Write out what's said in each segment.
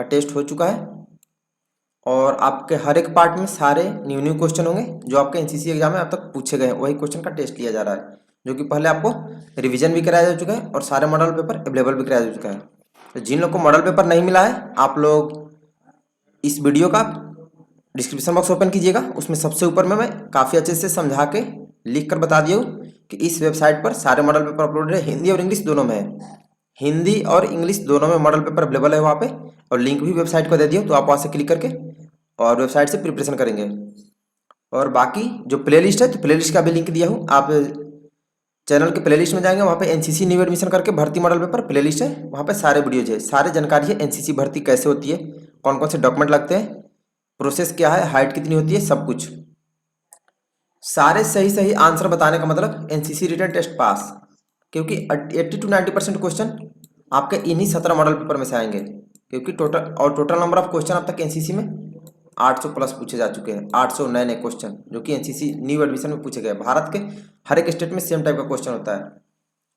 का टेस्ट हो चुका है और आपके हर एक पार्ट में सारे न्यू क्वेश्चन होंगे जो आपके एनसीसी एग्जाम में अब तक पूछे गए हैं, वही क्वेश्चन का टेस्ट लिया जा रहा है, जो कि पहले आपको रिवीजन भी कराया जा चुका है और सारे मॉडल पेपर अवेलेबल भी कराया जा चुका है। तो जिन लोग को मॉडल पेपर नहीं मिला है, आप लोग इस वीडियो का डिस्क्रिप्शन बॉक्स ओपन कीजिएगा, उसमें सबसे ऊपर में मैं काफ़ी अच्छे से समझा के लिख कर बता दिया हूँ कि इस वेबसाइट पर सारे मॉडल पेपर अपलोड है, हिंदी और इंग्लिश दोनों में है। हिंदी और इंग्लिश दोनों में मॉडल पेपर अवेलेबल है वहाँ पे, और लिंक भी वेबसाइट को दे दिया, तो आप वहाँ से क्लिक करके और वेबसाइट से प्रिपरेशन करेंगे। और बाकी जो प्लेलिस्ट है, तो प्लेलिस्ट का भी लिंक दिया हूँ, आप चैनल के प्लेलिस्ट में जाएंगे, वहाँ पे एनसीसी न्यू एडमिशन करके भर्ती मॉडल पेपर प्लेलिस्ट है, वहाँ पे सारे वीडियोज है, सारे जानकारी है, एनसीसी भर्ती कैसे होती है, कौन कौन से डॉक्यूमेंट लगते हैं, प्रोसेस क्या है, हाइट कितनी होती है, सब कुछ सारे सही सही आंसर बताने का मतलब एनसीसी रिटन टेस्ट पास, क्योंकि 80 to 90% क्वेश्चन आपके इन्हीं 17 मॉडल पेपर में से आएंगे, क्योंकि टोटल नंबर ऑफ क्वेश्चन अब तक एनसीसी में 800 प्लस पूछे जा चुके हैं, 800 नए क्वेश्चन जो कि एनसीसी न्यू एडमिशन में पूछे गए। भारत के हर एक स्टेट में सेम टाइप का क्वेश्चन होता है।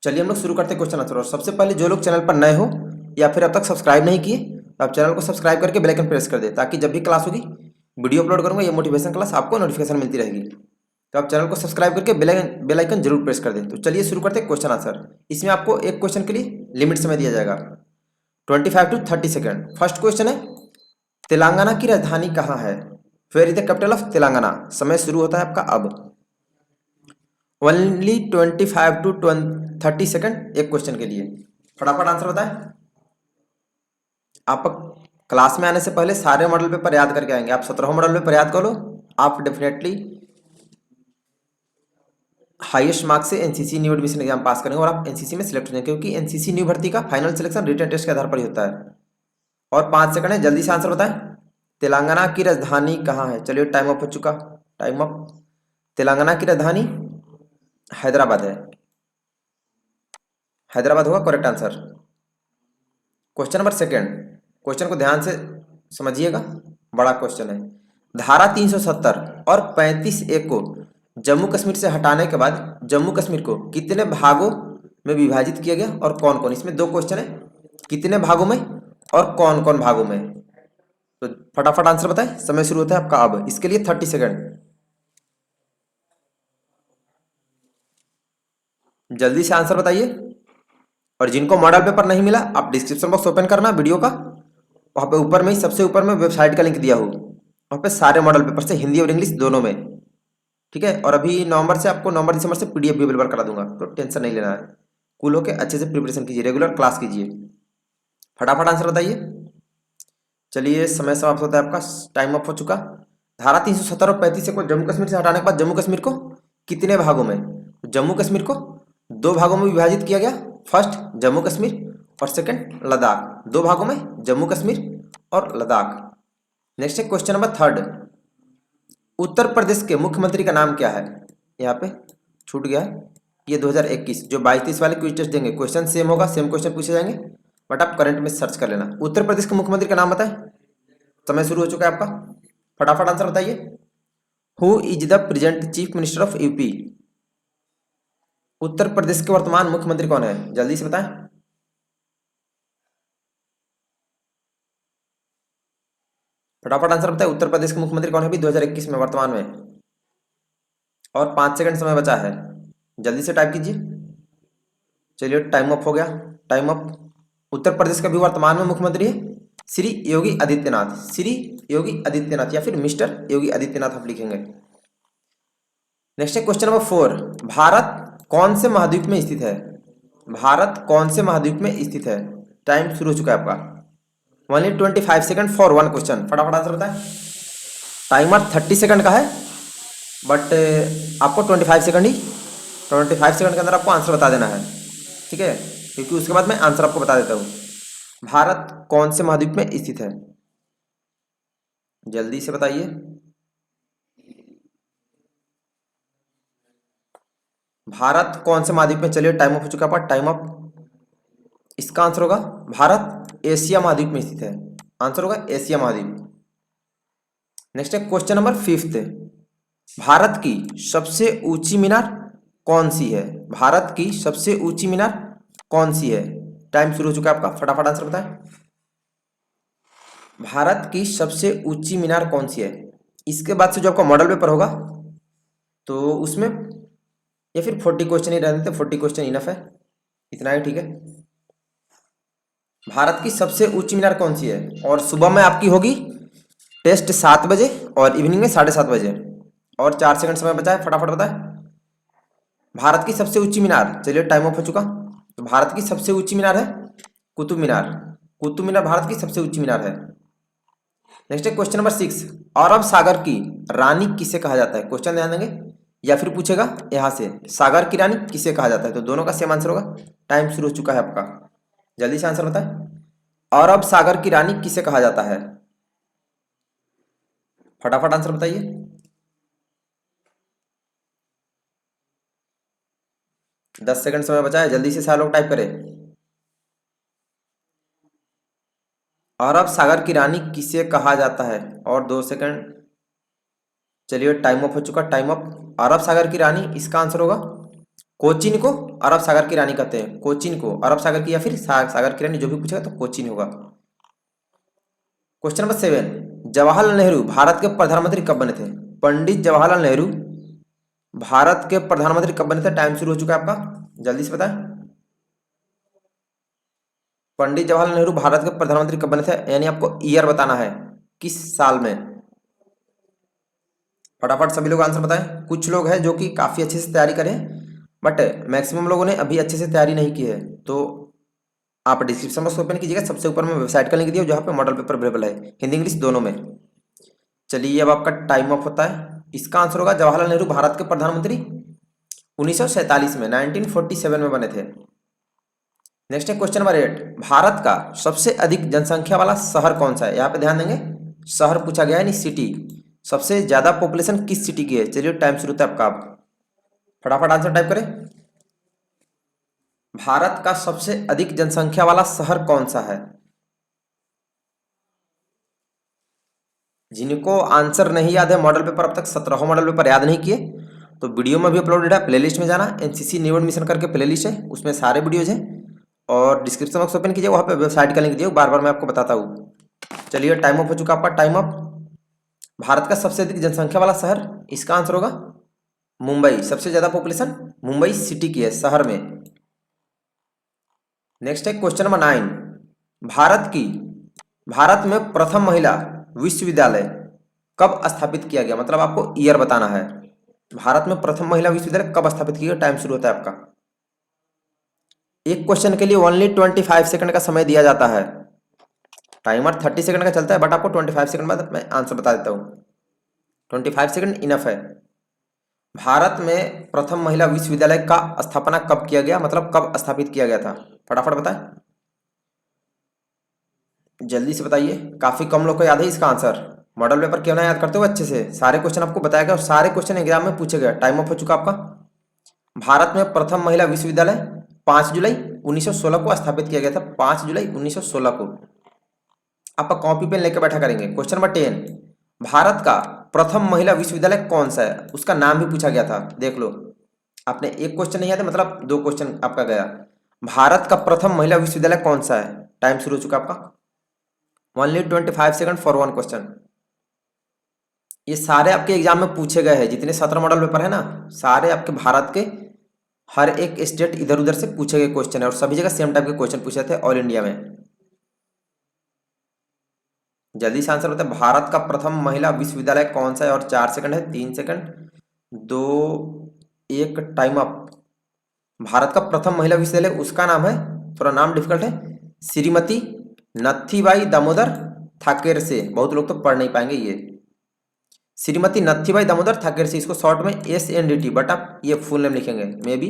चलिए हम लोग शुरू करते हैं क्वेश्चन आंसर। और सबसे पहले जो लोग चैनल पर नए हो या फिर अब तक सब्सक्राइब नहीं किए, तो आप चैनल को सब्सक्राइब करके बेल आइकन प्रेस कर दे, ताकि जब भी क्लास होगी, वीडियो अपलोड करूँगा, ये मोटिवेशन क्लास आपको नोटिफिकेशन मिलती रहेगी। तो आप चैनल को सब्सक्राइब करके बेल आइकन जरूर प्रेस कर दें। तो चलिए शुरू करते हैं क्वेश्चन आंसर। इसमें आपको एक क्वेश्चन के लिए लिमिट समय दिया जाएगा 25 to 30 सेकेंड। फर्स्ट क्वेश्चन है, तेलंगाना की राजधानी कहाँ है? Where is the capital of Telangana? समय शुरू होता है आपका अब। ओनली 25 to 30 सेकेंड एक क्वेश्चन के लिए, फटाफट आंसर बताएं। आप क्लास में आने से पहले सारे मॉडल पेपर याद करके आएंगे, आप 17 मॉडल पेपर याद कर लो, आप डेफिनेटली हाईएस्ट मार्क्स से एनसीसी न्यू एडमिशन एग्जाम पास करेंगे और आप एनसीसी में सिलेक्ट हो जाएंगे, क्योंकि एनसीसी न्यू भर्ती का फाइनल सिलेक्शन रिटन टेस्ट के आधार पर ही होता है। और 5 सेकंड है, जल्दी से आंसर बताएं। तेलंगाना की राजधानी कहाँ है? चलिए टाइम अप हो चुका, टाइम अप। तेलंगाना की राजधानी हैदराबाद है, हैदराबाद होगा correct answer. Question number second, question को ध्यान से समझिएगा, बड़ा क्वेश्चन है। धारा 370 और 35A को जम्मू कश्मीर से हटाने के बाद जम्मू कश्मीर को कितने भागों में विभाजित किया गया और कौन कौन? इसमें दो क्वेश्चन है, कितने भागों में और कौन कौन भागों में। तो फटाफट आंसर बताएं, समय शुरू होता है आपका अब। इसके लिए 30 सेकंड, जल्दी से आंसर बताइए। और जिनको मॉडल पेपर नहीं मिला, आप डिस्क्रिप्शन बॉक्स ओपन करना वीडियो का, वहाँ पे ऊपर में ही सबसे ऊपर में वेबसाइट का लिंक दिया हो, वहाँ पे सारे मॉडल पेपर से हिंदी और इंग्लिश दोनों में, ठीक है। और अभी नवंबर से आपको नवंबर दिसंबर से पीडीएफ भी अवेलेबल करा दूंगा, तो टेंशन नहीं लेना है। कूल होकर अच्छे से प्रिपरेशन कीजिए, रेगुलर क्लास कीजिए। फटाफट आंसर बताइए। चलिए समय समाप्त होता है आपका, टाइम अप हो चुका। धारा 370 और 35 को जम्मू कश्मीर से हटाने के बाद जम्मू कश्मीर को कितने भागों में? जम्मू कश्मीर को दो भागों में विभाजित किया गया, फर्स्ट जम्मू कश्मीर और सेकंड लद्दाख। दो भागों में जम्मू कश्मीर और लद्दाख। नेक्स्ट है क्वेश्चन नंबर थर्ड, उत्तर प्रदेश के मुख्यमंत्री का नाम क्या है? यहाँ पे छूट गया है, ये 2021 जो 22-23 वाले क्विज टेस्ट देंगे, क्वेश्चन सेम होगा, सेम क्वेश्चन पूछे जाएंगे, बट आप करंट में सर्च कर लेना। उत्तर प्रदेश के मुख्यमंत्री का नाम बताएं, समय शुरू हो चुका है आपका, फटाफट आंसर बताइए। Who is the present chief minister of UP? Uttar Pradesh के वर्तमान मुख्यमंत्री कौन है? जल्दी से बताएं। फटाफट आंसर बताएं, उत्तर प्रदेश के मुख्यमंत्री कौन है अभी 2021 में वर्तमान में? और 5 सेकंड समय बचा है, जल्दी से टाइप कीजिए। चलिए टाइम अप हो गया, टाइम अप। उत्तर प्रदेश का भी वर्तमान में मुख्यमंत्री है श्री योगी आदित्यनाथ, श्री योगी आदित्यनाथ या फिर मिस्टर योगी आदित्यनाथ आप लिखेंगे। नेक्स्ट है क्वेश्चन नंबर 4, भारत कौन से महाद्वीप में स्थित है? भारत कौन से महाद्वीप में स्थित है? टाइम शुरू हो चुका है आपका। Only 25 second for one question, फटाफट आंसर बताएं। टाइमर 30 सेकंड का है, बट आपको 25 सेकंड ही, 25 सेकंड के अंदर आपको आंसर बता देना है, ठीक है, क्योंकि उसके बाद मैं आंसर आपको बता देता हूँ। भारत कौन से महाद्वीप में स्थित है? जल्दी से बताइए। भारत कौन से महाद्वीप में? चलिए टाइम अप हो चुका है, टाइम अप। इसका आंसर होगा भारत एशिया महाद्वीप में स्थित है, आंसर होगा एशिया महाद्वीप। नेक्स्ट है क्वेश्चन नंबर 5, भारत की सबसे ऊंची मीनार कौन सी है? भारत की सबसे ऊंची मीनार कौन सी है? टाइम शुरू हो चुका है आपका, फटाफट आंसर बताएं। भारत की सबसे ऊंची मीनार कौन सी है? इसके बाद से जो आपका मॉडल पेपर होगा तो उसमें, या फिर 40 क्वेश्चन ही रहने देते, 40 क्वेश्चन इनफ है, इतना ही ठीक है। भारत की सबसे ऊंची मीनार कौन सी है? और सुबह में आपकी होगी टेस्ट 7 बजे और इवनिंग में 7:30 बजे, और 4 सेकंड समय बचा है, फटाफट बताए। भारत की सबसे ऊंची मीनार, चलिए टाइम ऑफ हो चुका। तो भारत की सबसे ऊंची मीनार है कुतुब मीनार। कुतुब मीनार भारत की सबसे ऊंची मीनार है। नेक्स्ट है क्वेश्चन नंबर 6, अरब सागर की रानी किसे कहा जाता है? क्वेश्चन ध्यान देंगे, या फिर पूछेगा यहां से सागर की रानी किसे कहा जाता है, तो दोनों का सेम आंसर होगा। टाइम शुरू हो चुका है आपका, जल्दी से आंसर बताएं। अरब सागर की रानी किसे कहा जाता है? फटाफट आंसर बताइए। 10 सेकंड समय बचा है, जल्दी से सारे लोग टाइप करें। अरब सागर की रानी किसे कहा जाता है? और 2 सेकंड, चलिए टाइम ऑफ हो चुका, टाइम ऑफ। अरब सागर की रानी, इसका आंसर होगा कोचीन को अरब सागर की रानी कहते हैं। कोचीन को अरब सागर की, या फिर सागर की रानी, जो भी पूछेगा तो कोचीन होगा। क्वेश्चन नंबर 7, जवाहरलाल नेहरू भारत के प्रधानमंत्री कब बने थे? पंडित जवाहरलाल नेहरू भारत के प्रधानमंत्री कब बने थे? टाइम शुरू हो चुका है आपका, जल्दी से बताएं। पंडित जवाहरलाल नेहरू भारत के प्रधानमंत्री कब बने थे, यानी आपको ईयर बताना है, किस साल में। फटाफट सभी लोग आंसर बताएं। कुछ लोग हैं जो कि काफ़ी अच्छे से तैयारी करें, बट मैक्सिमम लोगों ने अभी अच्छे से तैयारी नहीं की है। तो आप डिस्क्रिप्शन बॉक्स ओपन कीजिएगा, सबसे ऊपर में वेबसाइट का लिंक दिया जहाँ पे मॉडल पेपर अवेलेबल है, हिंदी इंग्लिश दोनों में। चलिए अब आपका टाइम ऑफ होता है। इसका आंसर होगा जवाहरलाल नेहरू भारत के प्रधानमंत्री 1947 में, 1947 में बने थे। नेक्स्ट है क्वेश्चन नंबर 8, भारत का सबसे अधिक जनसंख्या वाला शहर कौन सा है? यहाँ पे ध्यान देंगे, शहर पूछा गया है, नहीं सिटी। सबसे ज्यादा पॉपुलेशन किस सिटी की है? चलिए टाइम शुरू होता है आपका, आप फटाफट आंसर टाइप करें। भारत का सबसे अधिक जनसंख्या वाला शहर कौन सा है? जिनको आंसर नहीं याद है, मॉडल पेपर अब तक 17 मॉडल पेपर याद नहीं किए, तो वीडियो में भी अपलोडेड है, प्लेलिस्ट में जाना, एनसीसी न्यू एडमिशन करके प्लेलिस्ट है, उसमें सारे वीडियोज हैं। और डिस्क्रिप्शन बॉक्स ओपन कीजिए, वहाँ पे वेबसाइट का लिंक दिए, बार बार मैं आपको बताता हूँ। चलिए टाइम अप हो चुका आपका, टाइम अप। भारत का सबसे अधिक जनसंख्या वाला शहर, इसका आंसर होगा मुंबई। सबसे ज्यादा पॉपुलेशन मुंबई सिटी की है, शहर में। नेक्स्ट है क्वेश्चन नंबर 9, भारत में प्रथम महिला विश्वविद्यालय कब स्थापित किया गया? मतलब आपको ईयर बताना है। भारत में प्रथम महिला विश्वविद्यालय कब स्थापित किया गया? टाइम शुरू होता है आपका। एक क्वेश्चन के लिए ओनली 25 सेकंड का समय दिया जाता है। टाइमर 30 सेकंड का चलता है, बट आपको 25 सेकंड बाद मैं आंसर बता देता हूँ। 25 सेकंड इनफ है। भारत में प्रथम महिला विश्वविद्यालय का स्थापना कब किया गया, मतलब कब स्थापित किया गया था? फटाफट बताएं, जल्दी से बताइए। काफी कम लोग को याद है इसका आंसर। मॉडल पेपर क्यों ना याद करते हो अच्छे से, सारे क्वेश्चन आपको बताया गया और सारे क्वेश्चन एग्जाम में पूछे गए। टाइम ऑफ हो चुका आपका। भारत में प्रथम महिला विश्वविद्यालय 5 जुलाई 1916 को स्थापित किया गया था, 5 जुलाई 1916 को। आपका कॉपी पेन लेकर बैठा करेंगे। क्वेश्चन नंबर 10, भारत का प्रथम महिला विश्वविद्यालय कौन सा है? उसका नाम भी पूछा गया था, देख लो। आपने एक क्वेश्चन नहीं आता, मतलब 2 क्वेश्चन आपका गया। भारत का प्रथम महिला विश्वविद्यालय कौन सा है? टाइम शुरू हो चुका आपका, only 25 second for one question. ये सारे आपके एग्जाम में पूछे गए हैं, जितने 17 मॉडल पेपर है ना, सारे आपके भारत के हर एक स्टेट इधर उधर से पूछे गए क्वेश्चन है, और सभी जगह सेम टाइप के क्वेश्चन पूछे थे ऑल इंडिया में। जल्दी से आंसर होता है, भारत का प्रथम महिला विश्वविद्यालय कौन सा है? और 4 सेकंड है, 3 सेकंड, 2, 1, टाइम अप। भारत का प्रथम महिला विश्वविद्यालय, उसका नाम है, थोड़ा नाम डिफिकल्ट है, श्रीमती नथीबाई दामोदर ठाकरे से। बहुत लोग तो पढ़ नहीं पाएंगे ये, श्रीमती नथीबाई दामोदर ठाकरे से, इसको शॉर्ट में SNDT, बट आप ये फुल नेम लिखेंगे। मे बी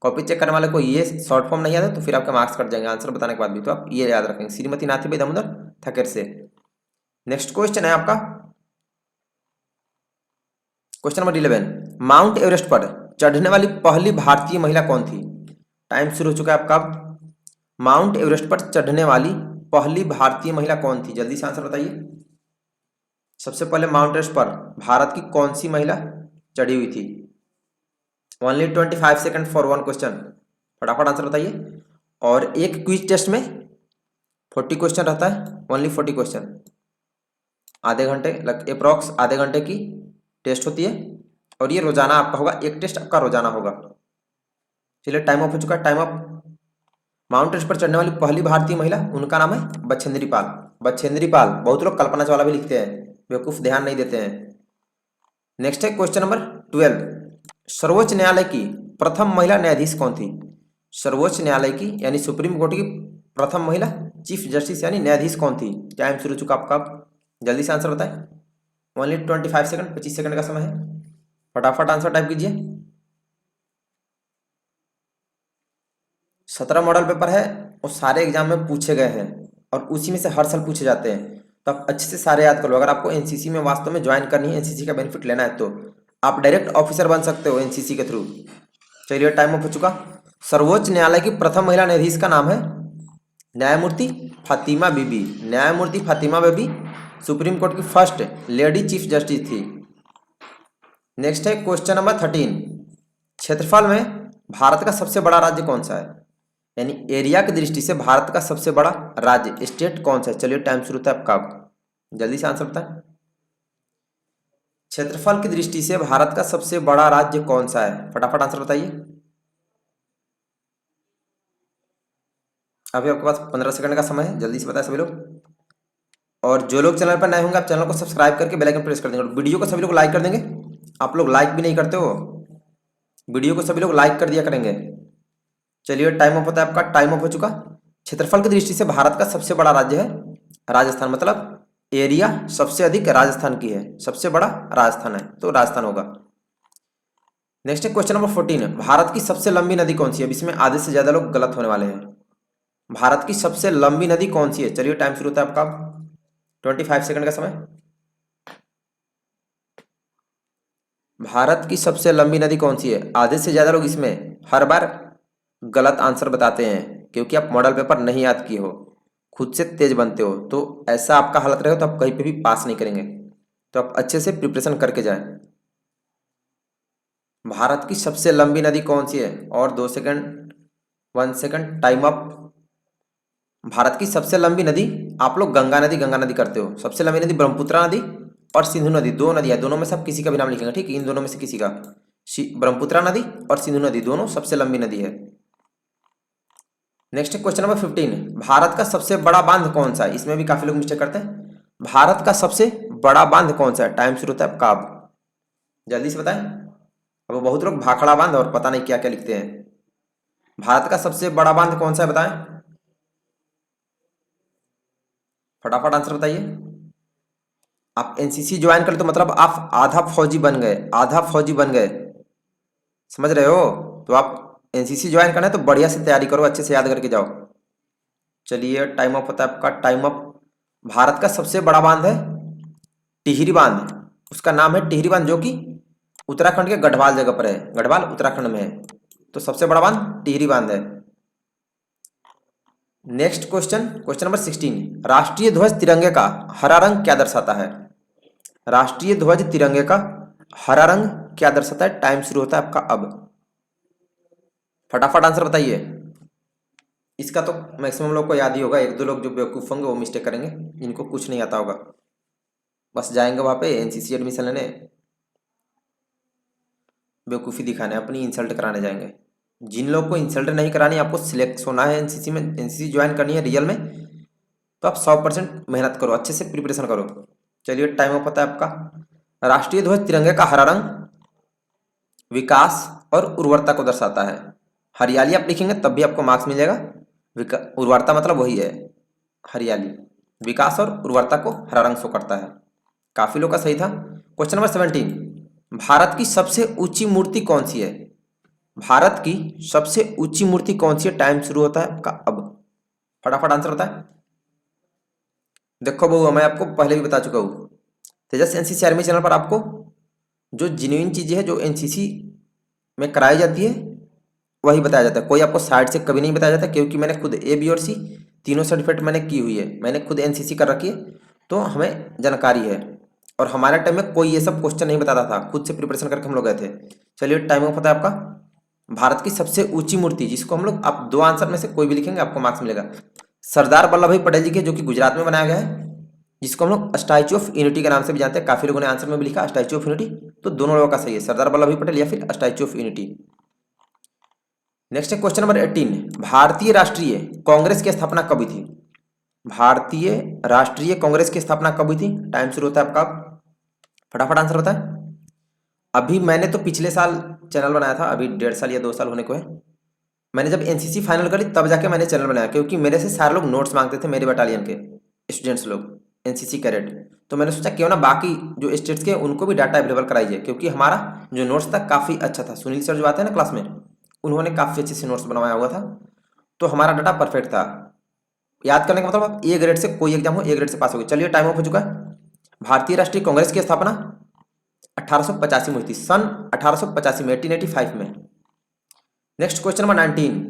कॉपी चेक करने वाले को ये शॉर्ट फॉर्म नहीं आता तो फिर आपके मार्क्स कट जाएंगे आंसर बताने के बाद भी, तो आप ये याद रखेंगे, श्रीमती नाथीबाई दामोदर ठाकरे से। नेक्स्ट क्वेश्चन है आपका क्वेश्चन नंबर 11, माउंट एवरेस्ट पर चढ़ने वाली पहली भारतीय महिला कौन थी? टाइम शुरू हो चुका है आपका। माउंट एवरेस्ट पर चढ़ने वाली पहली भारतीय महिला कौन थी? जल्दी से आंसर बताइए। सबसे पहले माउंट एवरेस्ट पर भारत की कौन सी महिला चढ़ी हुई थी? Only 25 second for one question, फटाफट आंसर बताइए। और एक क्विज टेस्ट में 40 क्वेश्चन रहता है, ओनली 40 क्वेश्चन। आधे घंटे अप्रॉक्स आधे घंटे की टेस्ट होती है और ये रोजाना आपका होगा, एक टेस्ट आपका रोजाना होगा। चलिए टाइम ऑफ हो चुका है, टाइम ऑफ। माउंट एवरेस्ट पर चढ़ने वाली पहली भारतीय महिला, उनका नाम है बछेंद्री पाल। बछेंद्री पाल। बहुत लोग कल्पना चावला भी लिखते हैं, बेवकूफ ध्यान नहीं देते हैं। नेक्स्ट है क्वेश्चन नंबर 12। सर्वोच्च न्यायालय की प्रथम महिला न्यायाधीश कौन थी? सर्वोच्च न्यायालय की यानी सुप्रीम कोर्ट की प्रथम महिला चीफ जस्टिस यानी न्यायाधीश कौन थी? टाइम शुरू हो चुका आपका, जल्दी से आंसर बताएं। ओनली 25 सेकंड, 25 सेकंड का समय है, फटाफट आंसर टाइप कीजिए। 17 मॉडल पेपर है और सारे एग्जाम में पूछे गए हैं और उसी में से हर साल पूछे जाते हैं, तो आप अच्छे से सारे याद कर लो। अगर आपको एनसीसी में वास्तव में ज्वाइन करनी है, एनसीसी का बेनिफिट लेना है, तो आप डायरेक्ट ऑफिसर बन सकते हो एनसीसी के थ्रू। चलिए टाइम ऑफ हो चुका। सर्वोच्च न्यायालय की प्रथम महिला न्यायाधीश का नाम है न्यायमूर्ति फातिमा बीबी। न्यायमूर्ति फातिमा बीबी सुप्रीम कोर्ट की फर्स्ट लेडी चीफ जस्टिस थी। नेक्स्ट है क्वेश्चन नंबर 13। क्षेत्रफल में भारत का सबसे बड़ा राज्य कौन सा है? यानी एरिया की दृष्टि से भारत का सबसे बड़ा राज्य स्टेट कौन सा है? चलिए टाइम शुरू होता है आपका, जल्दी से आंसर बताएं। क्षेत्रफल की दृष्टि से भारत का सबसे बड़ा राज्य कौन सा है? फटाफट आंसर बताइए। अभी आपके पास 15 सेकंड का समय है, जल्दी से बताएं सभी लोग। और जो लोग चैनल पर नए होंगे, आप चैनल को सब्सक्राइब करके बेल आइकन प्रेस कर देंगे और वीडियो को सभी लोग लाइक कर देंगे। आप लोग लाइक भी नहीं करते हो, वीडियो को सभी लोग लाइक कर दिया करेंगे। चलिए टाइम ऑफ होता है आपका, टाइम ऑफ हो चुका। क्षेत्रफल की दृष्टि से भारत का सबसे बड़ा राज्य है राजस्थान, मतलब एरिया सबसे अधिक राजस्थान की है, सबसे बड़ा राजस्थान है, तो राजस्थान होगा। नेक्स्ट है क्वेश्चन नंबर 14। भारत की सबसे लंबी नदी कौन सी है? अब इसमें आधे से ज्यादा लोग गलत होने वाले हैं। भारत की सबसे लंबी नदी कौन सी है? चलिए टाइम शुरू होता है आपका, 25 सेकंड का समय। भारत की सबसे लंबी नदी कौन सी है? आधे से ज्यादा लोग इसमें हर बार गलत आंसर बताते हैं क्योंकि आप मॉडल पेपर नहीं याद किए हो, खुद से तेज बनते हो, तो ऐसा आपका हालत रहेगा तो आप कहीं पे भी पास नहीं करेंगे, तो आप अच्छे से प्रिपरेशन करके जाएं। भारत की सबसे लंबी नदी कौन सी है? और 2 second, 1 second, time up. Bharat की सबसे लंबी नदी, आप लोग गंगा नदी करते हो, सबसे लंबी नदी ब्रह्मपुत्र नदी और सिंधु नदी, दो नदी है, दोनों में से आप किसी का भी नाम लिखेंगे, ठीक, इन दोनों में से किसी का। ब्रह्मपुत्र नदी और सिंधु नदी दोनों सबसे लंबी नदी है। Next question number 15। भारत का सबसे बड़ा बांध कौन सा है? इसमें भी काफी लोग मिस्टेक करते हैं। भारत का सबसे बड़ा बांध कौन सा है? टाइम शुरू होता है आपका, अब जल्दी से बताएं। अब बहुत लोग भाखड़ा बांध और पता नहीं क्या क्या लिखते हैं। भारत का सबसे बड़ा बांध कौन सा है, बताएं, फटाफट आंसर बताइए। आप एनसीसी ज्वाइन कर तो मतलब आप आधा फौजी बन गए, आधा फौजी बन गए, समझ रहे हो? तो आप एनसीसी ज्वाइन करना है तो बढ़िया से तैयारी करो, अच्छे से याद करके जाओ। चलिए टाइम अप होता है आपका, टाइम अप। भारत का सबसे बड़ा बांध है टिहरी बांध, उसका नाम है टिहरी बांध, जो कि उत्तराखंड के गढ़वाल जगह पर है, गढ़वाल उत्तराखंड में है, तो सबसे बड़ा बांध टिहरी बांध है। Next question, question number 16। राष्ट्रीय ध्वज तिरंगे का हरा रंग क्या दर्शाता है? राष्ट्रीय ध्वज तिरंगे का हरा रंग क्या दर्शाता है? टाइम शुरू होता है आपका अब, फटाफट आंसर बताइए। इसका तो मैक्सिमम लोग को याद ही होगा, एक दो लोग जो बेवकूफ होंगे वो मिस्टेक करेंगे, इनको कुछ नहीं आता होगा, बस जाएंगे वहां पे एनसीसी एडमिशन लेने, बेवकूफ़ी दिखाने, अपनी इंसल्ट कराने जाएंगे। जिन लोग को इंसल्ट नहीं करानी, आपको सिलेक्ट होना है एनसीसी में, एनसीसी ज्वाइन करनी है रियल में, तो आप 100% मेहनत करो, अच्छे से प्रिपरेशन करो। चलिए टाइम अप होता है आपका। राष्ट्रीय ध्वज तिरंगे का हरा रंग विकास और उर्वरता को दर्शाता है। हरियाली आप लिखेंगे तब भी आपको मार्क्स मिलेगा, उर्वरता मतलब वही है हरियाली, विकास और उर्वरता को हरा रंग शो करता है। काफी लोग का सही था। Question number 17। भारत की सबसे ऊंची मूर्ति कौन सी है? भारत की सबसे ऊंची मूर्ति कौन सी है? टाइम शुरू होता है आपका अब, फटाफट आंसर होता है। देखो बहू, मैं आपको पहले भी बता चुका हूँ, तेजस एनसीसी आर्मी चैनल पर आपको जो जेन्युइन चीजें हैं जो एनसीसी में कराई जाती है वही बताया जाता है, कोई आपको साइड से कभी नहीं बताया जाता, क्योंकि मैंने खुद ए बी और सी तीनों सर्टिफिकेट मैंने की हुई है, मैंने खुद एनसीसी कर रखी है, तो हमें जानकारी है। और हमारे टाइम में कोई ये सब क्वेश्चन नहीं बताता था, खुद से प्रिपरेशन करके हम लोग गए थे। चलिए टाइम ऑफ होता है आपका। भारत की सबसे ऊंची मूर्ति, जिसको हम लोग, आप 2 आंसर में से कोई भी लिखेंगे आपको मार्क्स मिलेगा। सरदार वल्लभ भाई पटेल जी के, जो कि गुजरात में बनाया गया है, जिसको हम लोग स्टैच्यू ऑफ यूनिटी के नाम से भी जानते हैं। काफी लोगों ने आंसर में भी लिखा स्टैच्यू ऑफ यूनिटी, तो दोनों लोगों का सही है, सरदार वल्लभ भाई पटेल या फिर स्टैच्यू ऑफ यूनिटी। नेक्स्ट है क्वेश्चन नंबर 18, भारतीय राष्ट्रीय कांग्रेस की स्थापना कब हुई थी? भारतीय राष्ट्रीय कांग्रेस की स्थापना कब हुई थी? टाइम शुरू होता है आपका, फटाफट आंसर बताएं। अभी मैंने तो पिछले साल चैनल बनाया था, अभी 1.5 साल या 2 साल होने को है। मैंने जब एनसीसी फाइनल करी तब जाके मैंने चैनल बनाया, क्योंकि मेरे से सारे लोग नोट्स मांगते थे, मेरे बटालियन के स्टूडेंट्स लोग, एनसीसी कैडेट। तो मैंने सोचा क्यों ना बाकी जो स्टेट्स के उनको भी डाटा अवेलेबल कराइए, क्योंकि हमारा जो नोट्स था काफ़ी अच्छा था। सुनील सर जो आते हैं ना क्लास में, उन्होंने काफ़ी अच्छे से नोट्स बनवाया हुआ था, तो हमारा डाटा परफेक्ट था। याद करने का मतलब आप ए ग्रेड से कोई एग्जाम हो ए ग्रेड से पास हो गए। चलिए टाइम ऑफ हो चुका है। भारतीय राष्ट्रीय कांग्रेस की स्थापना 1885 में हुई थी, सन 1885 में, 1885 में। नेक्स्ट क्वेश्चन नंबर 19,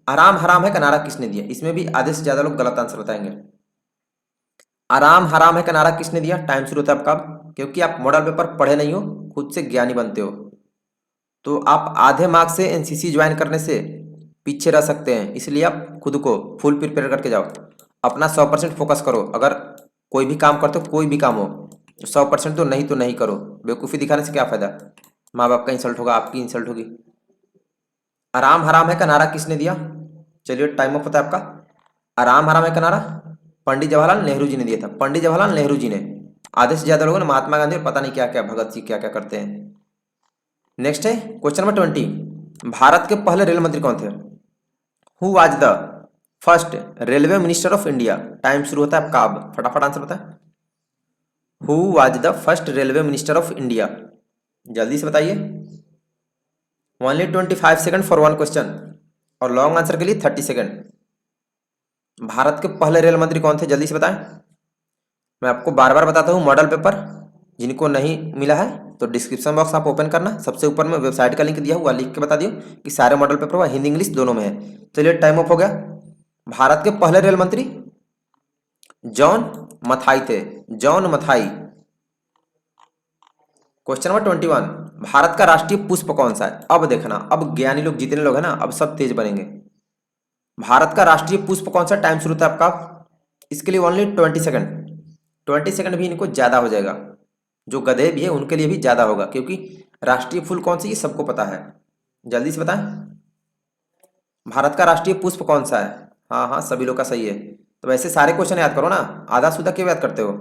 आराम हराम है का नारा किसने दिया? इसमें भी आधे से ज्यादा लोग गलत आंसर बताएंगे। आराम हराम है का नारा किसने दिया? टाइम शुरू होता है आपका, क्योंकि आप मॉडल पेपर पढ़े नहीं हो, खुद से ज्ञानी बनते हो, तो आप आधे मार्क्स से एनसीसी ज्वाइन करने से पीछे रह सकते हैं। इसलिए आप खुद को फुल प्रिपेयर करके जाओ, अपना 100% फोकस करो। अगर कोई भी काम करते हो, कोई भी काम हो, 100% तो नहीं करो। बेवकूफ़ी दिखाने से क्या फायदा? माँ बाप का इंसल्ट होगा, आपकी इंसल्ट होगी। आराम हराम है का नारा किसने दिया? चलिए टाइम अप होता है आपका। आराम हराम है का नारा पंडित जवाहरलाल नेहरू जी ने दिया था, पंडित जवाहरलाल नेहरू जी ने। आधे से ज्यादा लोगों ने महात्मा गांधी और पता नहीं क्या क्या, भगत सिंह क्या क्या करते हैं। नेक्स्ट है क्वेश्चन नंबर 20, भारत के पहले रेल मंत्री कौन थे? Who was the first railway minister of India? Time शुरू होता है आपका, अब फटाफट आंसर बताएं। Who was the first railway minister of India? जल्दी से बताइए। Only 25 second for one question, और लॉन्ग आंसर के लिए 30 सेकंड। भारत के पहले रेल मंत्री कौन थे? जल्दी से बताएं। मैं आपको बार बार बताता हूँ, मॉडल पेपर जिनको नहीं मिला है तो डिस्क्रिप्शन बॉक्स आप ओपन करना, सबसे ऊपर में वेबसाइट का लिंक दिया हुआ, लिख के बता दियो कि सारे मॉडल पेपर हुआ हिंदी इंग्लिश दोनों में है। चलिए टाइम ऑफ हो गया। भारत के पहले रेल मंत्री जॉन मथाई थे, John Mathai. Question number 21, Bharat का राष्ट्रीय पुष्प कौन सा है? अब देखना, अब ज्ञानी लोग जितने लोग हैं ना, अब सब तेज बनेंगे। भारत का राष्ट्रीय पुष्प कौन सा? टाइम शुरू था आपका, इसके लिए ओनली 20 सेकंड। 20 सेकंड भी इनको ज्यादा हो जाएगा, जो गधे भी है उनके लिए भी ज्यादा होगा, क्योंकि राष्ट्रीय फूल कौन सी ये सबको पता है। जल्दी से बताएं, भारत का राष्ट्रीय पुष्प कौन सा है? हाँ हाँ सभी लोग का सही है। तो वैसे सारे क्वेश्चन याद करो ना, आधा सुधा क्यों याद करते हो?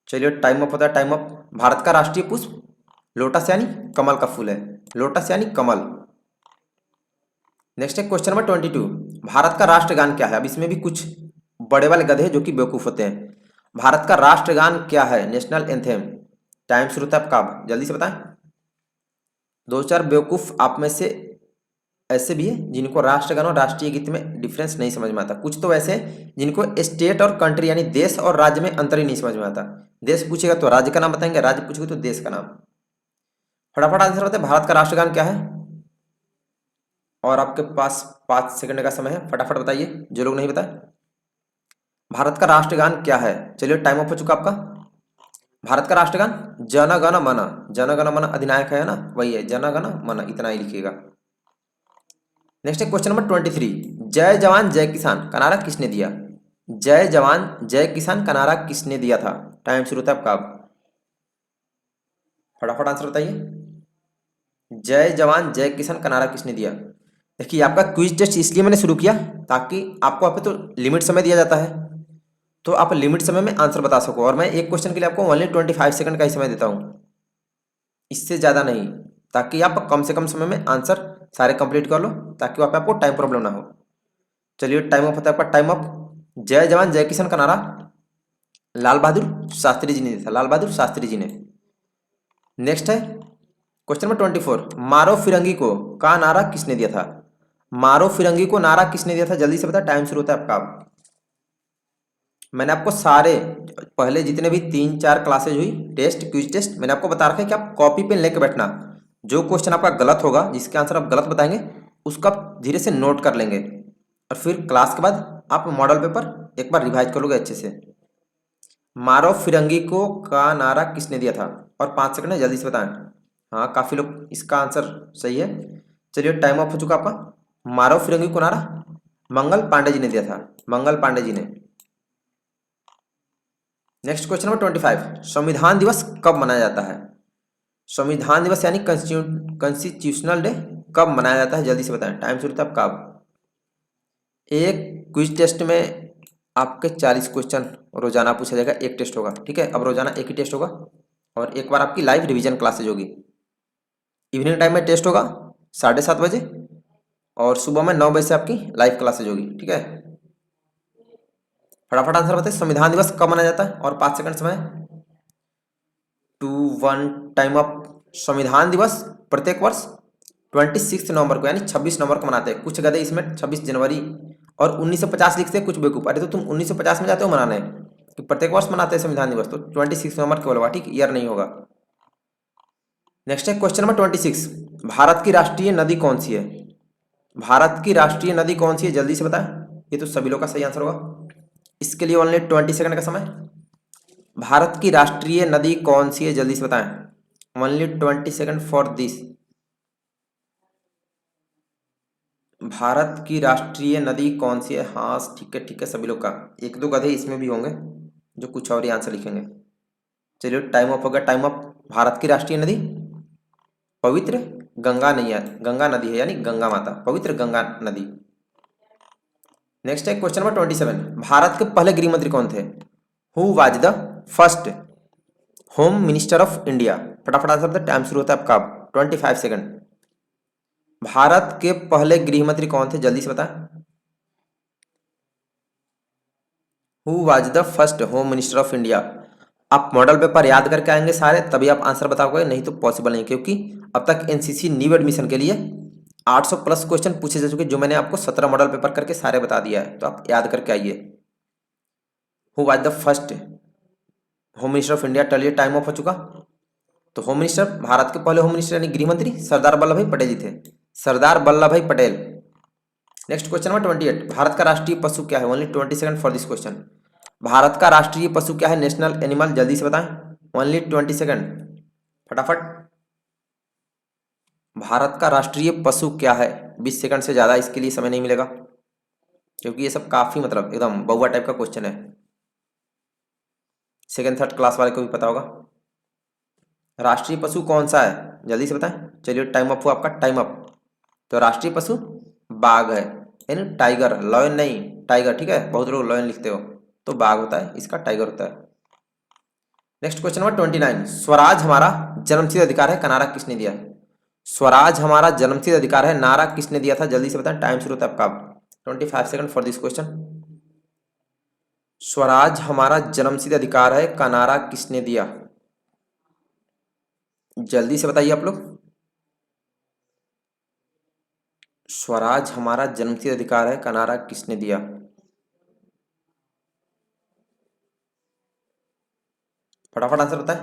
चलिए टाइम अप होता है, टाइम अप। भारत का राष्ट्रीय पुष्प लोटस यानी कमल का फूल है, लोटस यानी कमल। नेक्स्ट है क्वेश्चन नंबर 22, भारत का राष्ट्रगान क्या है? अब इसमें भी कुछ बड़े वाले गधे जो कि बेवकूफ होते हैं। भारत का राष्ट्रगान क्या है? National anthem. टाइम शुरू था आपका, अब जल्दी से बताएं। दो चार बेवकूफ आप में से ऐसे भी है जिनको राष्ट्रगान और राष्ट्रीय गीत में डिफरेंस नहीं समझ में आता। कुछ तो ऐसे हैं जिनको स्टेट और कंट्री यानी देश और राज्य में अंतर ही नहीं समझ में आता। देश पूछेगा तो राज्य का नाम बताएंगे, राज्य पूछेगा तो देश का नाम। फटाफट आंसर बताए, भारत का राष्ट्रगान क्या है? और आपके पास 5 सेकंड का समय है, फटाफट बताइए जो लोग नहीं बताए। भारत का राष्ट्रगान क्या है? चलिए टाइम अप हो चुका आपका। भारत का राष्ट्रगान जन गण मन, जन गण मन अधिनायक है ना, वही है जन गण मन, इतना ही लिखिएगा। नेक्स्ट है क्वेश्चन नंबर 23, जय जवान जय किसान का नारा किसने दिया? जय जवान जय किसान का नारा किसने दिया था? टाइम शुरू था आपका, फटाफट आंसर बताइए। जय जवान जय किसान का नारा किसने दिया? देखिए आपका क्विज टेस्ट इसलिए मैंने शुरू किया ताकि आपको आप पे तो लिमिट समय दिया जाता है, तो आप लिमिट समय में आंसर बता सको। और मैं एक क्वेश्चन के लिए आपको ओनली 25 सेकंड का ही समय देता हूँ, इससे ज़्यादा नहीं, ताकि आप कम से कम समय में आंसर सारे कंप्लीट कर लो, ताकि वहाँ पे आपको टाइम प्रॉब्लम ना हो। चलिए टाइम अप होता है आपका, टाइम अप। जय जवान जय किसान का नारा लाल बहादुर शास्त्री जी ने दिया था, लाल बहादुर शास्त्री जी ने। नेक्स्ट है क्वेश्चन नंबर 24, मारो फिरंगी को का नारा किसने दिया था? मारो फिरंगी को नारा किसने दिया था? जल्दी से बता, टाइम शुरू होता है आपका। मैंने आपको सारे पहले जितने भी 3-4 क्लासेज हुई टेस्ट क्विज टेस्ट, मैंने आपको बता रखा है कि आप कॉपी पेन लेके बैठना। जो क्वेश्चन आपका गलत होगा, जिसके आंसर आप गलत बताएंगे, उसका आप धीरे से नोट कर लेंगे, और फिर क्लास के बाद आप मॉडल पेपर एक बार रिवाइज कर लोगे अच्छे से। मारो फिरंगी को का नारा किसने दिया था? और 5 सेकंड है, जल्दी से बताएं। हाँ काफी लोग इसका आंसर सही है। चलिए टाइम ऑफ हो चुका आपका। मारो फिरंगी को नारा मंगल पांडे जी ने दिया था, मंगल पांडे जी ने। नेक्स्ट क्वेश्चन नंबर 25, संविधान दिवस कब मनाया जाता है? संविधान दिवस यानी कॉन्स्टिट्यूशनल डे कब मनाया जाता है? जल्दी से बताएं, टाइम शुरू था कब? एक क्विज टेस्ट में आपके 40 क्वेश्चन रोजाना पूछा जाएगा, एक टेस्ट होगा, ठीक है। अब रोजाना एक ही टेस्ट होगा और एक बार आपकी लाइव रिवीजन क्लासेज होगी। इवनिंग टाइम में टेस्ट होगा 7:30 बजे और सुबह में 9 बजे से आपकी लाइव क्लासेज होगी, ठीक है। फटाफट आंसर बताइए, संविधान दिवस कब मनाया जाता है? और 5 सेकंड समय। 2 1 टाइम अप। संविधान दिवस प्रत्येक वर्ष 26 नवंबर को यानी 26 नवंबर को मनाते हैं। कुछ गधे इसमें 26 जनवरी और 1950 लिखते हैं, कुछ बेवकूफ। अरे तो तुम 1950 में जाते हो मनाने, तो प्रत्येक वर्ष मनाते हैं संविधान दिवस, तो 26 नवंबर केवल होगा, ठीक, ईयर नहीं होगा। नेक्स्ट है क्वेश्चन नंबर 26, भारत की राष्ट्रीय नदी कौन सी है? भारत की राष्ट्रीय नदी कौन सी है? जल्दी से बताएं, ये तो सभी लोग का सही आंसर होगा। इसके लिए ओनली 20 सेकंड का समय। भारत की राष्ट्रीय नदी कौन सी है? जल्दी से बताएं, only 20 second for this. Bharat की राष्ट्रीय नदी कौन सी है? हाँ ठीक है सभी लोग का। एक दो गधे इसमें भी होंगे जो कुछ और ही आंसर लिखेंगे। चलिए टाइम अप हो गया, टाइम अप। भारत की राष्ट्रीय नदी पवित्र गंगा नहीं है, गंगा नदी है यानी गंगा माता, पवित्र गंगा नदी। नेक्स्ट है क्वेश्चन नंबर 27, भारत के पहले गृह मंत्री कौन थे? Who was the first home minister of India? फटाफट आंसर बताए, टाइम शुरू होता है आपका 25 सेकंड। भारत के पहले गृह मंत्री कौन थे? जल्दी से बताएं। Who was the first home minister of India? आप मॉडल पेपर याद करके आएंगे सारे, तभी आप आंसर बताओगे, नहीं तो पॉसिबल नहीं, क्योंकि अब तक एनसीसी न्यू एडमिशन के लिए 800 प्लस क्वेश्चन पूछे जा चुके, जो मैंने आपको 17 मॉडल पेपर करके सारे बता दिया है, तो आप याद करके आइए। Who was the first home minister of India? चलिए टाइम ऑफ हो चुका। तो होम मिनिस्टर, भारत के पहले होम मिनिस्टर यानी गृह मंत्री सरदार वल्लभ भाई पटेल जी थे, सरदार वल्लभ भाई Patel. Next question number 28, Bharat का राष्ट्रीय पशु क्या है? Only 20 second for this question. Bharat का राष्ट्रीय पशु क्या है? नेशनल एनिमल, जल्दी से बताएं, ओनली 20 सेकंड, फटाफट। भारत का राष्ट्रीय पशु क्या है? 20 सेकंड से ज्यादा इसके लिए समय नहीं मिलेगा, क्योंकि ये सब काफी मतलब एकदम बउआ टाइप का क्वेश्चन है, सेकंड थर्ड क्लास वाले को भी पता होगा। राष्ट्रीय पशु कौन सा है? जल्दी से बताएं। चलिए टाइम अप हुआ आपका, टाइम अप। तो राष्ट्रीय पशु बाघ है, यानी टाइगर, लॉयन नहीं, टाइगर, ठीक है। बहुत लोग लॉयन लिखते हो, तो बाघ होता है, इसका टाइगर होता है। नेक्स्ट क्वेश्चन नंबर 29, स्वराज हमारा जन्मसिद्ध अधिकार है का नारा किसने दिया? स्वराज हमारा जन्मसिद्ध अधिकार है, नारा किसने दिया था? जल्दी से बताएं, टाइम शुरू होता है आपका 25 second for this question. Swaraj हमारा जन्मसिद्ध अधिकार है का नारा किसने दिया? जल्दी से बताइए आप लोग। स्वराज हमारा जन्मसिद्ध अधिकार है का नारा किसने दिया? फटाफट आंसर बताएं।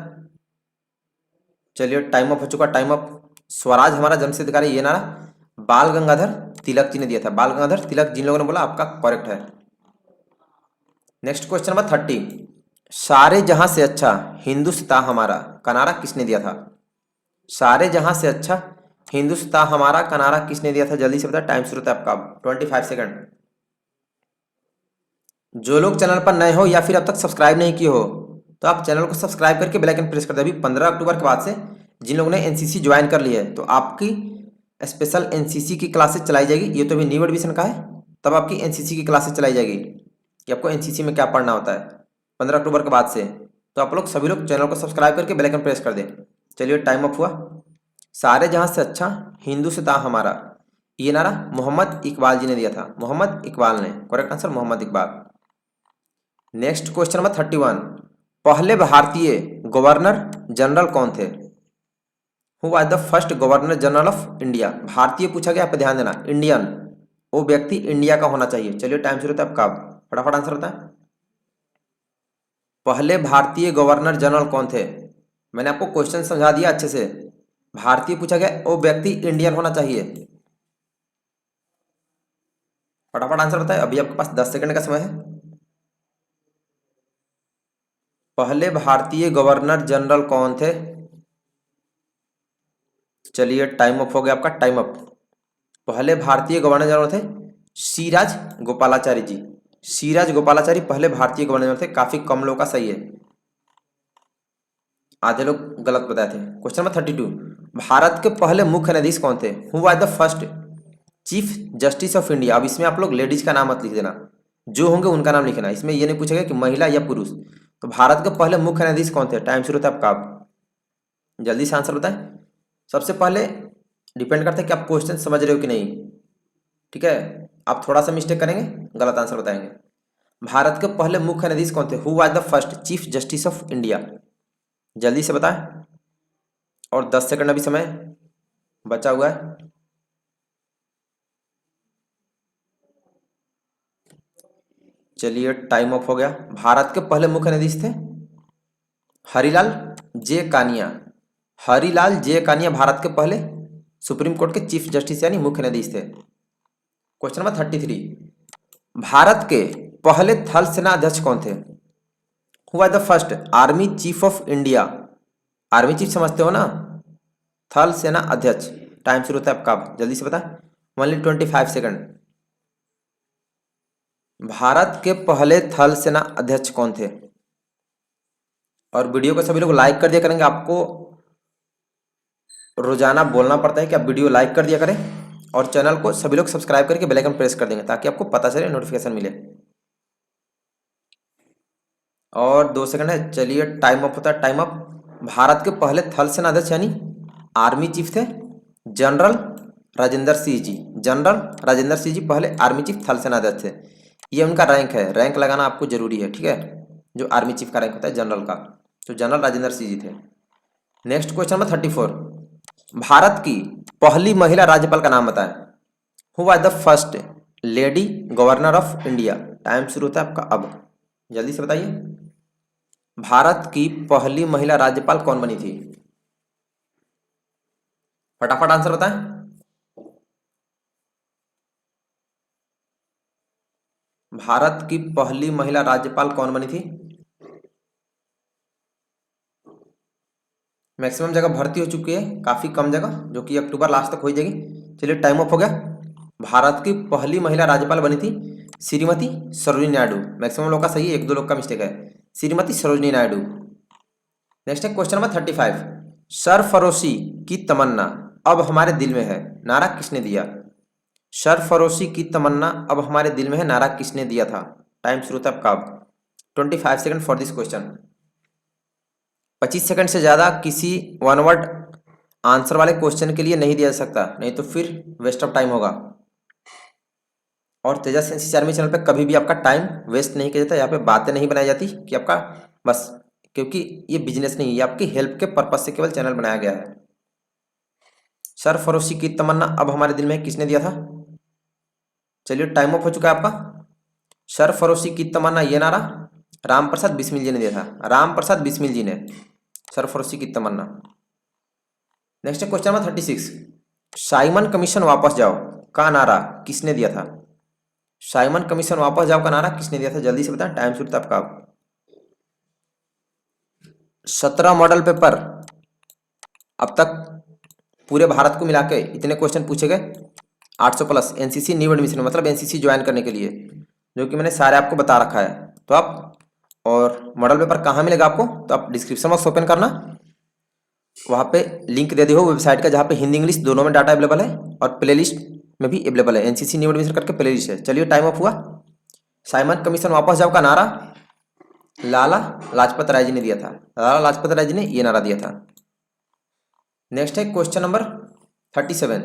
चलिए टाइम अप हो चुका, टाइम अप। स्वराज हमारा जन्मसिद्ध अधिकार है, ये नारा बाल गंगाधर तिलक जी ने दिया था। बाल गंगाधर तिलक, जिन लोगों ने बोला, आपका करेक्ट है। नेक्स्ट क्वेश्चन नंबर 30, सारे जहां से अच्छा हिंदुस्तान हमारा का नारा किसने दिया था? सारे जहां से अच्छा हिंदुस्तान हमारा का नारा किसने दिया था? जल्दी से बता, टाइम शुरू होता है आपका 25 सेकंड। जो लोग चैनल पर नए हो या फिर अब तक सब्सक्राइब नहीं किए हो, तो आप चैनल को सब्सक्राइब करके बेल आइकन प्रेस कर दे। अभी 15 अक्टूबर के बाद से जिन लोगों ने एनसीसी ज्वाइन कर लिया है, तो आपकी स्पेशल एनसीसी की क्लासेस चलाई जाएगी। ये तो अभी न्यू एडमिशन का है, तब आपकी एनसीसी की क्लासेस चलाई जाएगी कि आपको एनसीसी में क्या पढ़ना होता है 15 अक्टूबर के बाद से। तो आप लोग सभी लोग चैनल को सब्सक्राइब करके बेल आइकन प्रेस कर दें। चलिए टाइम अप हुआ। सारे जहां से अच्छा हिंदुस्तान हमारा, ये नारा मोहम्मद इकबाल जी ने दिया था, मोहम्मद इकबाल ने, correct answer Mohammad Iqbal. Next question number 31, पहले भारतीय गवर्नर जनरल कौन थे? Who was the first governor general of India? भारतीय पूछा गया, आप ध्यान देना, इंडियन, वो व्यक्ति इंडिया का होना चाहिए। चलिए टाइम शुरू होता है आपका, फटाफट आंसर होता है। पहले भारतीय गवर्नर जनरल कौन थे? मैंने आपको क्वेश्चन समझा दिया अच्छे से। भारतीय पूछा गया, वो व्यक्ति इंडियन होना चाहिए। फटाफट आंसर बताए, अभी आपके पास 10 सेकंड का समय है। पहले भारतीय गवर्नर जनरल कौन थे? चलिए टाइम अप हो गया आपका, टाइम अप। पहले भारतीय गवर्नर जनरल थे सीराज गोपालाचारी जी। सीराज गोपालाचारी पहले भारतीय गवर्नर जनरल थे, काफी कम लोग का सही है। आधे लोग गलत बताए थे। क्वेश्चन नंबर 32, भारत के पहले मुख्य न्यायाधीश कौन थे? Who are the first chief justice of India. अब इसमें आप लोग लेडीज का नाम मत लिख देना, जो होंगे उनका नाम लिखना। इसमें ये नहीं पूछेगा कि महिला या पुरुष। तो भारत के पहले मुख्य न्यायाधीश कौन थे? टाइम शुरू होता है आपका, आप जल्दी से आंसर बताएं। सबसे पहले डिपेंड करता है कि आप क्वेश्चन समझ रहे हो कि नहीं, ठीक है। आप थोड़ा सा मिस्टेक करेंगे, गलत आंसर बताएंगे। भारत के पहले मुख्य न्यायाधीश कौन थे? Who was the first chief justice of India? जल्दी से बताएं, और 10 सेकंड अभी समय बचा हुआ है। चलिए टाइम ऑफ हो गया। भारत के पहले मुख्य न्यायाधीश थे हरिलाल जे कानिया। हरिलाल जे कानिया भारत के पहले सुप्रीम कोर्ट के चीफ जस्टिस यानी मुख्य न्यायाधीश थे। क्वेश्चन नंबर 33, भारत के पहले थल सेना अध्यक्ष कौन थे? Who was the first army chief of India? Army chief समझते हो ना, थल सेना अध्यक्ष। टाइम शुरू होता है आपका, जल्दी से बताएं, ओनली 25 सेकंड। भारत के पहले थल सेना अध्यक्ष कौन थे? और वीडियो को सभी लोग लाइक कर दिया करेंगे। आपको रोजाना बोलना पड़ता है कि आप वीडियो लाइक कर दिया करें, और चैनल को सभी लोग सब्सक्राइब करके बेल आइकन प्रेस कर देंगे ताकि आपको पता चले, नोटिफिकेशन मिले। और 2 सेकंड है, चलिए टाइम अप होता है, टाइम अप। भारत के पहले थल सेना अध्यक्ष यानी आर्मी चीफ थे जनरल राजेंद्र सिंह जी। जनरल राजेंद्र सिंह जी पहले आर्मी चीफ थल सेना अध्यक्ष थे। ये उनका रैंक है, रैंक लगाना आपको जरूरी है, ठीक है। जो आर्मी चीफ का रैंक होता है जनरल का, तो जनरल राजेंद्र सिंह जी थे। नेक्स्ट क्वेश्चन नंबर 34, भारत की पहली महिला राज्यपाल का नाम बताएं। Who was the first lady governor of India? Time शुरू होता है आपका अब, जल्दी से बताइए। भारत की पहली महिला राज्यपाल कौन बनी थी? फटाफट आंसर बताएं। भारत की पहली महिला राज्यपाल कौन बनी थी? मैक्सिमम जगह भर्ती हो चुकी है, काफी कम जगह, जो कि अक्टूबर लास्ट तक हो जाएगी। चलिए टाइम अप हो गया। भारत की पहली महिला राज्यपाल बनी थी श्रीमती सरोजिनी नायडू। मैक्सिमम लोग का सही है, 1-2 लोग का मिस्टेक है, श्रीमती सरोजिनी नायडू। नेक्स्ट है क्वेश्चन नंबर 35, सरफरोशी की तमन्ना अब हमारे दिल में है, नारा किसने दिया? सरफरोशी की तमन्ना अब हमारे दिल में है, नारा किसने दिया था? टाइम शुरू था आपका, 25 second for this question. 25 second से ज़्यादा किसी वन वर्ड आंसर वाले क्वेश्चन के लिए नहीं दिया जा सकता, नहीं तो फिर वेस्ट ऑफ टाइम होगा। और तेजस एनसीसी आर्मी चैनल पे कभी भी आपका टाइम वेस्ट नहीं किया जाता। यहाँ पे बातें नहीं बनाई जाती कि आपका बस, क्योंकि ये बिजनेस नहीं है, ये आपकी हेल्प के पर्पज से केवल चैनल बनाया गया है। सरफरोशी की तमन्ना अब हमारे दिल में किसने दिया था? चलिए टाइम ऑफ हो चुका है आपका। सरफरोशी की तमन्ना ये नारा राम प्रसाद बिस्मिल जी ने दिया था, राम प्रसाद बिस्मिल जी ने, सरफरोशी की तमन्ना। Next question number 36, Simon commission वापस जाओ का नारा किसने दिया था? साइमन कमीशन वापस जाओ का नारा किसने दिया था? जल्दी से बताएं, टाइम शुरू था आपका। 17 मॉडल पेपर अब तक पूरे भारत को मिला के इतने क्वेश्चन पूछे गए, 800 प्लस एनसीसी न्यू एडमिशन, मतलब एनसीसी ज्वाइन करने के लिए, जो कि मैंने सारे आपको बता रखा है। तो आप, और मॉडल पेपर कहाँ मिलेगा आपको? तो आप डिस्क्रिप्शन बॉक्स ओपन करना, वहाँ पे लिंक दे दी हो वेबसाइट का, जहाँ पे हिंदी इंग्लिश दोनों में डाटा अवेलेबल है, और प्ले लिस्ट में भी अवेलेबल है, एनसीसी न्यू एडमिशन करके प्ले लिस्ट है। चलिए टाइम ऑफ हुआ। साइमन कमीशन वापस जाओ का नारा लाला लाजपत राय जी ने दिया था, लाला लाजपत राय जी ने ये नारा दिया था। नेक्स्ट है क्वेश्चन नंबर 37,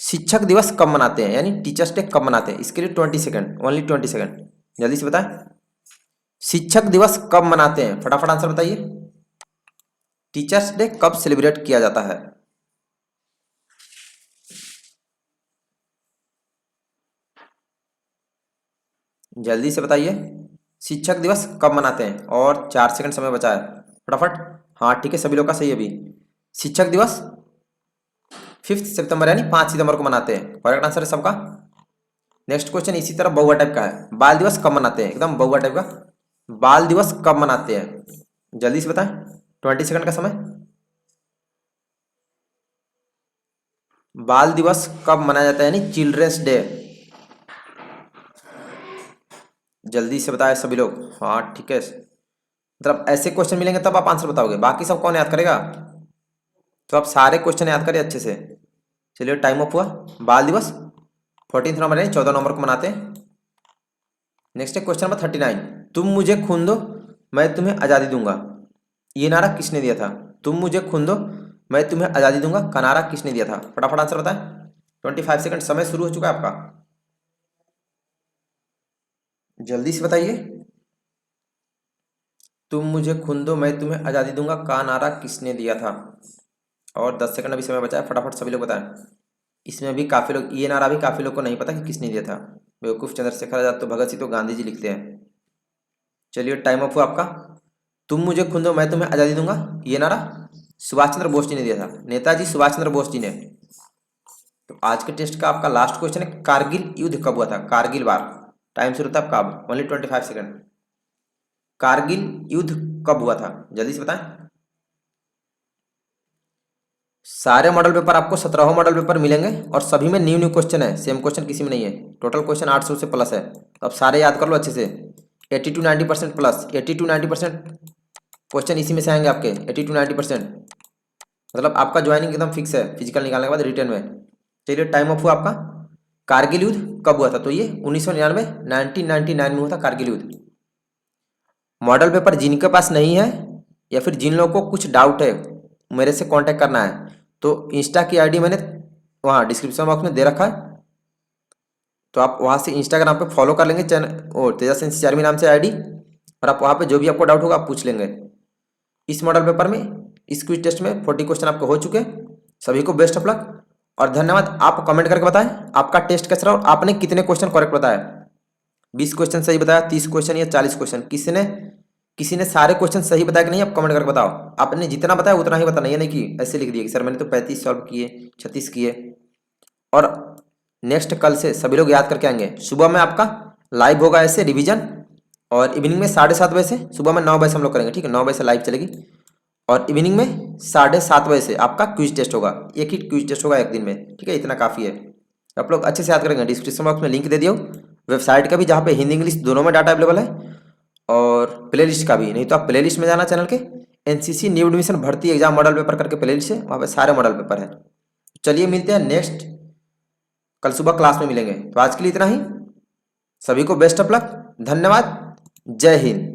शिक्षक दिवस कब मनाते हैं, यानी टीचर्स डे कब मनाते हैं? इसके लिए 20 सेकंड, ओनली 20 सेकंड, जल्दी से बताएं। शिक्षक दिवस कब मनाते हैं? फटाफट आंसर बताइए। टीचर्स डे कब सेलिब्रेट किया जाता है? जल्दी से बताइए, शिक्षक दिवस कब मनाते हैं? और 4 सेकंड समय बचा है, फटाफट। हाँ ठीक है, सभी लोग का सही है। अभी शिक्षक दिवस 5 सितंबर यानी 5 सितंबर को मनाते हैं, करेक्ट आंसर है सबका। नेक्स्ट क्वेश्चन इसी तरह बहुआ टाइप का है, बाल दिवस कब मनाते हैं? एकदम बहुआ टाइप का, बाल दिवस कब मनाते हैं? जल्दी से बताएं, 20 सेकंड का समय। बाल दिवस कब मनाया जाता है, यानी चिल्ड्रंस डे? जल्दी से बताएं सभी लोग। हाँ ठीक है, मतलब ऐसे क्वेश्चन मिलेंगे तब आप आंसर बताओगे, बाकी सब कौन याद करेगा। तो आप सारे क्वेश्चन याद करें अच्छे से। चलिए टाइम अप हुआ। बाल दिवस 14 नवंबर नहीं 14 नवंबर को मनाते हैं। नेक्स्ट है क्वेश्चन नंबर 39। तुम मुझे खून दो मैं तुम्हें आज़ादी दूंगा, ये नारा किसने दिया था। तुम मुझे खून दो मैं तुम्हें आज़ादी दूंगा का नारा किसने दिया था। फटाफट आंसर बताएं। 25 सेकंड समय शुरू हो चुका है आपका, जल्दी से बताइए। तुम मुझे खून दो मैं तुम्हें आज़ादी दूंगा का नारा किसने दिया था। और 10 सेकंड अभी समय बचा है, फटाफट सभी लोग बताएं। इसमें भी काफ़ी लोग, ये नारा भी काफ़ी लोग को नहीं पता कि किसने दिया था। बेवकूफ़ चंद्रशेखर आजाद तो भगत सिंह तो गांधी जी लिखते हैं। चलिए टाइम अप हुआ आपका। तुम मुझे खून दो मैं तुम्हें आज़ादी दूंगा, ये नारा सुभाष चंद्र बोस जी ने दिया था, नेताजी सुभाष चंद्र बोस जी ने। तो आज के टेस्ट का आपका लास्ट क्वेश्चन है, कारगिल युद्ध कब हुआ था। कारगिल वार, टाइम शुरू था आपका अब, ओनली 25 सेकंड। कारगिल युद्ध कब हुआ था, जल्दी से बताएं। सारे मॉडल पेपर आपको 17 मॉडल पेपर मिलेंगे और सभी में न्यू न्यू क्वेश्चन है, सेम क्वेश्चन किसी में नहीं है। टोटल क्वेश्चन 800 से प्लस है, तो आप सारे याद कर लो अच्छे से। 80 to 90% प्लस, 80 to 90% क्वेश्चन इसी में से आएंगे आपके। 80 to 90% मतलब आपका ज्वाइनिंग एकदम फिक्स है फिजिकल निकालने के बाद रिटर्न में। चलिए टाइम ऑफ हुआ आपका। कारगिल युद्ध कब हुआ था, तो ये 1999 1999 में हुआ था कारगिल युद्ध। मॉडल पेपर जिनके पास नहीं है या फिर जिन लोगों को कुछ डाउट है मेरे से कांटेक्ट करना है, तो इंस्टा की आईडी मैंने वहाँ डिस्क्रिप्शन बॉक्स में दे रखा है, तो आप वहाँ से इंस्टाग्राम पे फॉलो कर लेंगे चैनल और तेजस NC नाम से आईडी, और आप वहाँ पे जो भी आपको डाउट होगा आप पूछ लेंगे। इस मॉडल पेपर में इस क्विज टेस्ट में 40 क्वेश्चन आपके हो चुके हैं। सभी को बेस्ट ऑफ लक और धन्यवाद। आप कमेंट करके बताएं आपका टेस्ट कैसा रहा और आपने कितने क्वेश्चन करेक्ट बताया। 20 क्वेश्चन सही बताया, 30 क्वेश्चन या 40 क्वेश्चन, किसी ने सारे क्वेश्चन सही बताया कि नहीं, आप कमेंट करके बताओ। आपने जितना बताया उतना ही बताना, ये नहीं कि ऐसे लिख दिए कि सर मैंने तो 35 सॉल्व किए, 36 किए। और नेक्स्ट कल से सभी लोग याद करके आएंगे। सुबह में आपका लाइव होगा ऐसे रिवीजन, और इवनिंग में 7:30 बजे से, सुबह में 9 बजे से हम लोग करेंगे, ठीक है 9 बजे से लाइव चलेगी, और इवनिंग में 7:30 बजे से आपका क्विज टेस्ट होगा। एक ही क्विज टेस्ट होगा एक दिन में, ठीक है इतना काफ़ी है। आप लोग अच्छे से याद करेंगे। डिस्क्रिप्शन बॉक्स में लिंक दे दियो वेबसाइट का भी, जहाँ पे हिंदी इंग्लिश दोनों में डाटा अवेलेबल है, और प्लेलिस्ट का भी। नहीं तो आप प्लेलिस्ट में जाना चैनल के, NCC न्यू एडमिशन भर्ती एग्जाम मॉडल पेपर करके प्लेलिस्ट है, वहाँ पे सारे मॉडल पेपर है। चलिए मिलते हैं नेक्स्ट कल सुबह क्लास में मिलेंगे। तो आज के लिए इतना ही, सभी को बेस्ट ऑफ लक, धन्यवाद, जय हिंद।